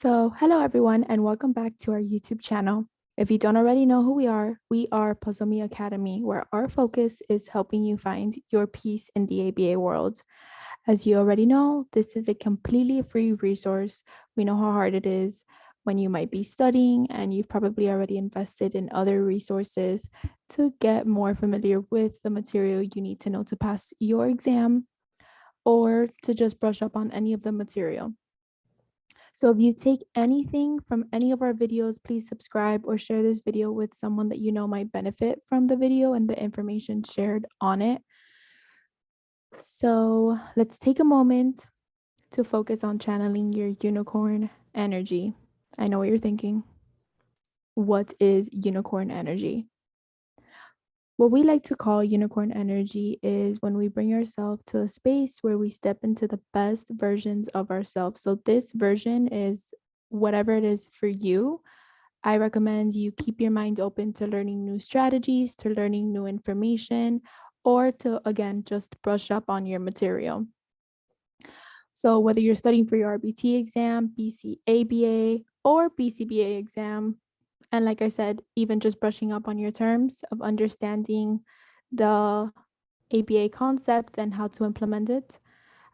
Hello everyone, and welcome back to our YouTube channel. If you don't already know who we are Puzzle Me Academy, where our focus is helping you find your peace in the ABA world. As you already know, this is a completely free resource. We know how hard it is when you might be studying, and you've probably already invested in other resources to get more familiar with the material you need to know to pass your exam or to just brush up on any of the material. So if you take anything from any of our videos, please subscribe or share this video with someone that you know might benefit from the video and the information shared on it. So let's take a moment to focus on channeling your unicorn energy. I know what you're thinking. What is unicorn energy? What we like to call unicorn energy is when we bring ourselves to a space where we step into the best versions of ourselves. So this version is whatever it is for you. I recommend you keep your mind open to learning new strategies, to learning new information, or to, again, just brush up on your material. So whether you're studying for your RBT exam, BCABA, or BCBA exam, and like I said, even just brushing up on your terms of understanding the ABA concept and how to implement it,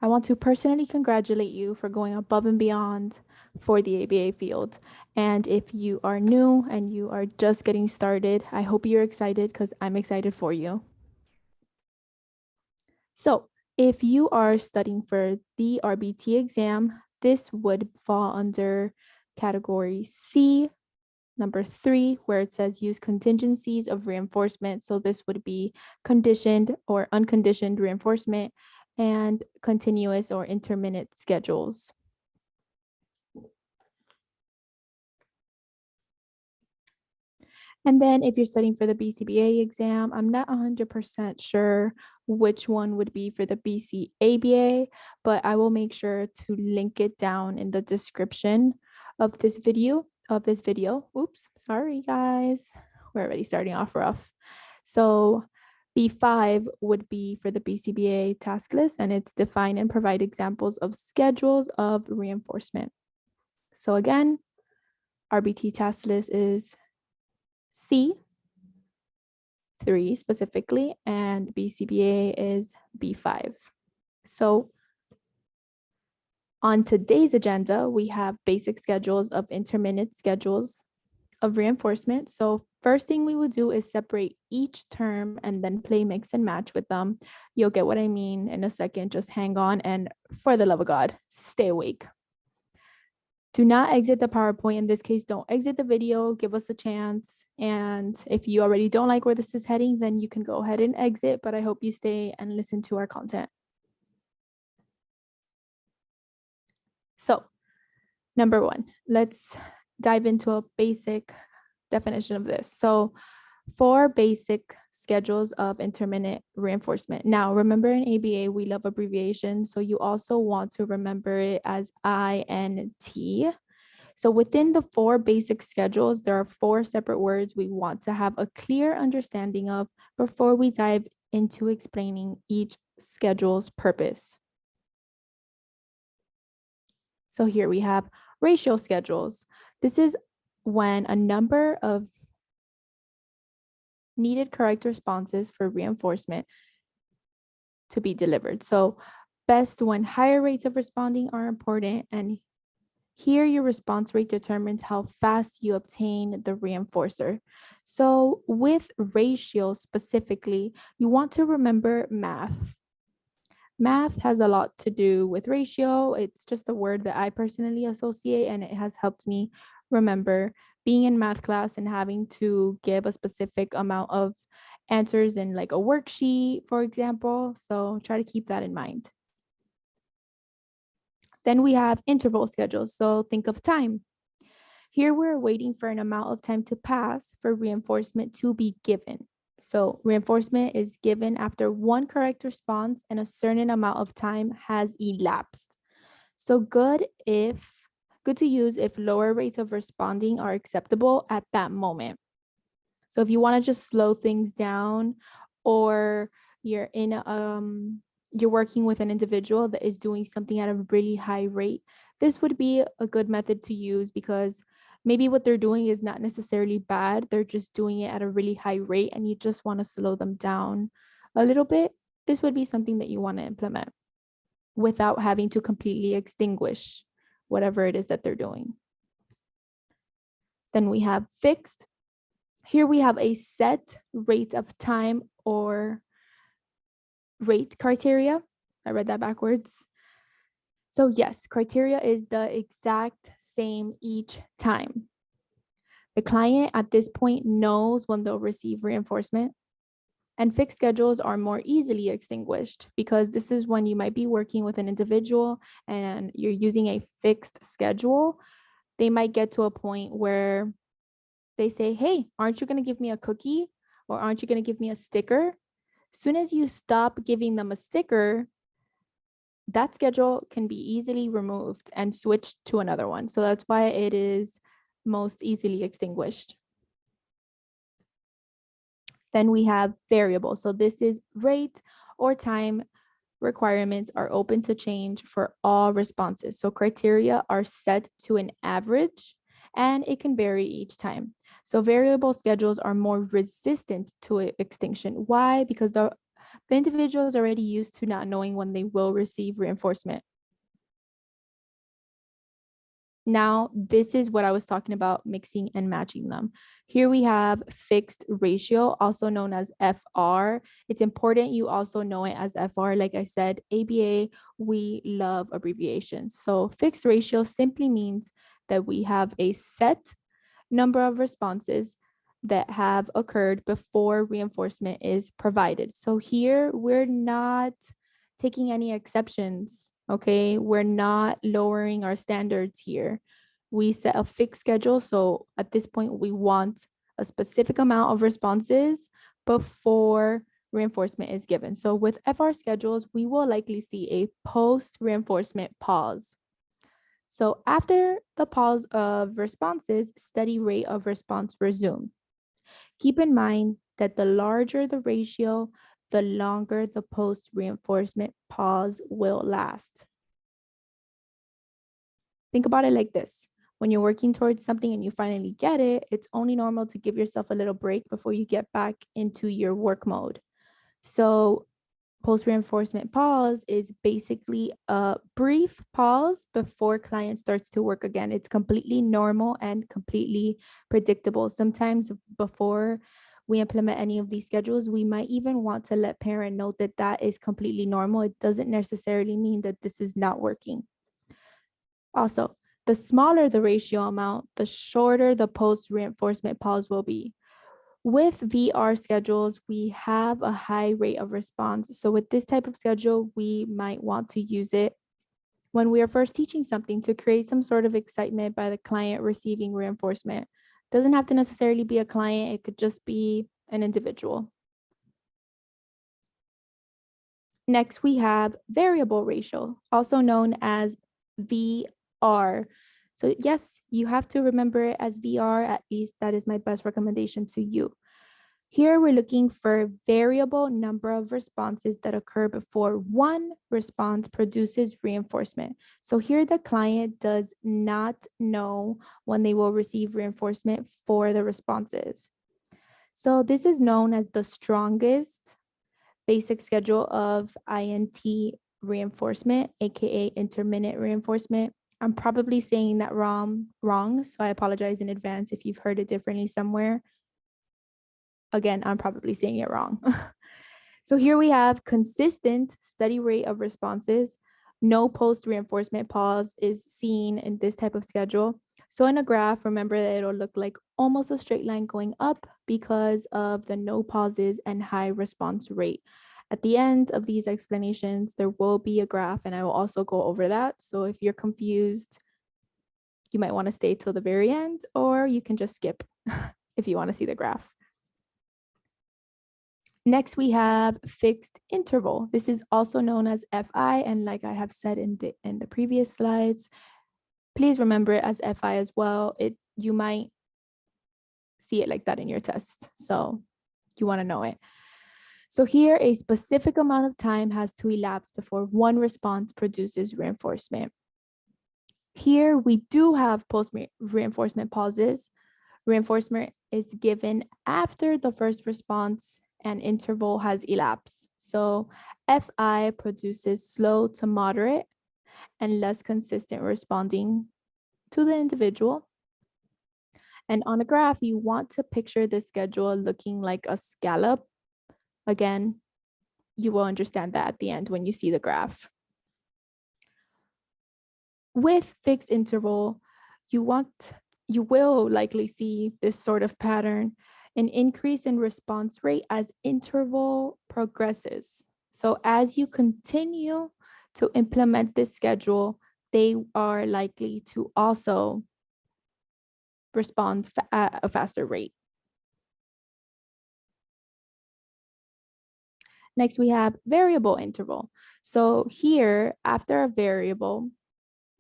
I want to personally congratulate you for going above and beyond for the ABA field. And if you are new and you are just getting started, I hope you're excited because I'm excited for you. So if you are studying for the RBT exam, this would fall under category C, number 3, where it says use contingencies of reinforcement. So this would be conditioned or unconditioned reinforcement and continuous or intermittent schedules. And then if you're studying for the BCBA exam, I'm not 100% sure which one would be for the BCABA, but I will make sure to link it down in the description of this video. Oops, sorry guys. We're already starting off rough. So B5 would be for the BCBA task list, and it's define and provide examples of schedules of reinforcement. So again, RBT task list is C3 specifically, and BCBA is B5. So on today's agenda, we have basic schedules of intermittent schedules of reinforcement. So first thing we will do is separate each term and then play mix and match with them. You'll get what I mean in a second. Just hang on, and for the love of God, stay awake. Do not exit the PowerPoint. In this case, don't exit the video. Give us a chance. And if you already don't like where this is heading, then you can go ahead and exit, but I hope you stay and listen to our content. So, number 1, let's dive into a basic definition of this. So, 4 basic schedules of intermittent reinforcement. Now, remember in ABA, we love abbreviations. So you also want to remember it as INT. So within the 4 basic schedules, there are 4 separate words we want to have a clear understanding of before we dive into explaining each schedule's purpose. So here we have ratio schedules. This is when a number of needed correct responses for reinforcement to be delivered. So best when higher rates of responding are important, and here your response rate determines how fast you obtain the reinforcer. So with ratio specifically, you want to remember math. Math has a lot to do with ratio. It's just a word that I personally associate, and it has helped me remember being in math class and having to give a specific amount of answers in like a worksheet, for example. So try to keep that in mind. Then we have interval schedules. So think of time. Here we're waiting for an amount of time to pass for reinforcement to be given. So reinforcement is given after one correct response and a certain amount of time has elapsed. So good to use if lower rates of responding are acceptable at that moment. So if you want to just slow things down, or you're in you're working with an individual that is doing something at a really high rate, this would be a good method to use because maybe what they're doing is not necessarily bad. They're just doing it at a really high rate and you just want to slow them down a little bit. This would be something that you want to implement without having to completely extinguish whatever it is that they're doing. Then we have fixed. Here we have a set rate of time or rate criteria. I read that backwards. So yes, criteria is the exact same each time. The client at this point knows when they'll receive reinforcement, and fixed schedules are more easily extinguished because this is when you might be working with an individual and you're using a fixed schedule. They might get to a point where they say, hey, aren't you going to give me a cookie? Or aren't you going to give me a sticker? As soon as you stop giving them a sticker, that schedule can be easily removed and switched to another one. So that's why it is most easily extinguished. Then we have variable. So this is rate or time requirements are open to change for all responses. So criteria are set to an average and it can vary each time. So variable schedules are more resistant to extinction. Why? Because the individual is already used to not knowing when they will receive reinforcement. Now, this is what I was talking about, mixing and matching them. Here we have fixed ratio, also known as FR. It's important you also know it as FR. Like I said, ABA, we love abbreviations. So fixed ratio simply means that we have a set number of responses that have occurred before reinforcement is provided. So here we're not taking any exceptions, okay? We're not lowering our standards here. We set a fixed schedule. So at this point, we want a specific amount of responses before reinforcement is given. So with FR schedules, we will likely see a post-reinforcement pause. So after the pause of responses, steady rate of response resume. Keep in mind that the larger the ratio, the longer the post-reinforcement pause will last. Think about it like this. When you're working towards something and you finally get it, it's only normal to give yourself a little break before you get back into your work mode. So post-reinforcement pause is basically a brief pause before client starts to work again. It's completely normal and completely predictable. Sometimes before we implement any of these schedules, we might even want to let parent know that that is completely normal. It doesn't necessarily mean that this is not working. Also, the smaller the ratio amount, the shorter the post-reinforcement pause will be. With VR schedules, we have a high rate of response. So with this type of schedule, we might want to use it when we are first teaching something to create some sort of excitement by the client receiving reinforcement. It doesn't have to necessarily be a client. It could just be an individual. Next, we have variable ratio, also known as VR. So yes, you have to remember it as VR, at least that is my best recommendation to you. Here we're looking for variable number of responses that occur before one response produces reinforcement. So here the client does not know when they will receive reinforcement for the responses. So this is known as the strongest basic schedule of INT reinforcement, aka intermittent reinforcement. I'm probably saying that wrong, so I apologize in advance if you've heard it differently somewhere. Again, I'm probably saying it wrong. So here we have consistent, steady rate of responses. No post-reinforcement pause is seen in this type of schedule. So in a graph, remember that it'll look like almost a straight line going up because of the no pauses and high response rate. At the end of these explanations, there will be a graph and I will also go over that. So if you're confused, you might want to stay till the very end, or you can just skip if you want to see the graph. Next, we have fixed interval. This is also known as FI, and like I have said in the previous slides, please remember it as FI as well. You might see it like that in your test, so you want to know it. So here, a specific amount of time has to elapse before one response produces reinforcement. Here, we do have post-reinforcement pauses. Reinforcement is given after the first response and interval has elapsed. So FI produces slow to moderate and less consistent responding to the individual. And on a graph, you want to picture the schedule looking like a scallop. Again, you will understand that at the end when you see the graph. With fixed interval, you will likely see this sort of pattern, an increase in response rate as interval progresses. So as you continue to implement this schedule, they are likely to also respond at a faster rate. Next, we have variable interval. So here, after a variable,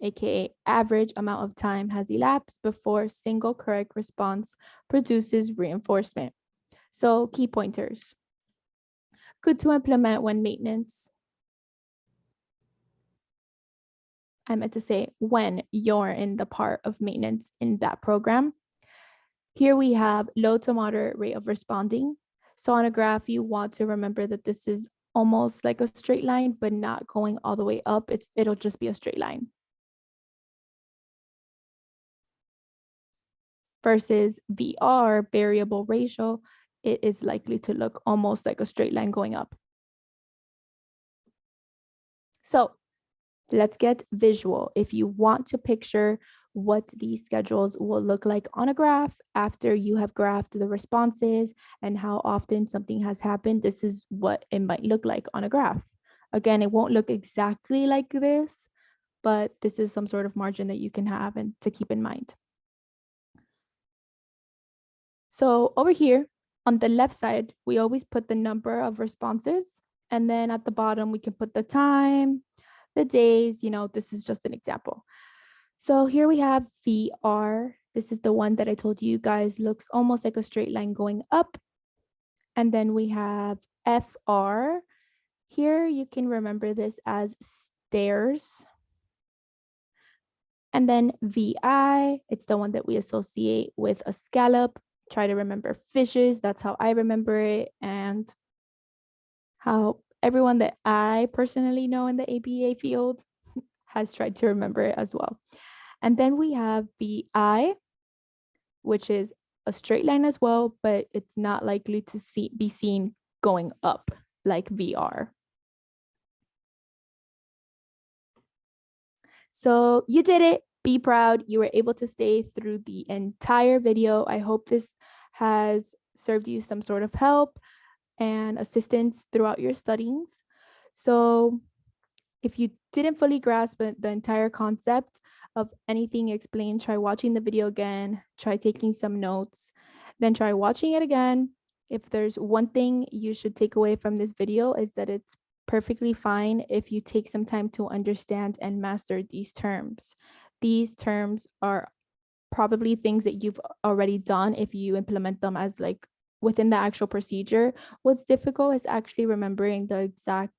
aka average amount of time has elapsed before single correct response produces reinforcement. So key pointers. Good to implement when maintenance. I meant to say when you're in the part of maintenance in that program. Here we have low to moderate rate of responding. So on a graph, you want to remember that this is almost like a straight line, but not going all the way up. It'll just be a straight line. Versus VR, variable ratio, it is likely to look almost like a straight line going up. So let's get visual. If you want to picture what these schedules will look like on a graph after you have graphed the responses and how often something has happened, this is what it might look like on a graph. Again, it won't look exactly like this, but this is some sort of margin that you can have and to keep in mind. So over here on the left side, we always put the number of responses. And then at the bottom, we can put the time, the days, this is just an example. So here we have VR. This is the one that I told you guys looks almost like a straight line going up. And then we have FR. Here you can remember this as stairs. And then VI, it's the one that we associate with a scallop. Try to remember fishes. That's how I remember it. And how everyone that I personally know in the ABA field has tried to remember it as well. And then we have BI, which is a straight line as well, but it's not likely to be seen going up like VR. So you did it. Be proud. You were able to stay through the entire video. I hope this has served you some sort of help and assistance throughout your studies. So if you didn't fully grasp the entire concept of anything explained, try watching the video again, try taking some notes, then try watching it again. If there's one thing you should take away from this video is that it's perfectly fine if you take some time to understand and master these terms. These terms are probably things that you've already done if you implement them as like within the actual procedure. What's difficult is actually remembering the exact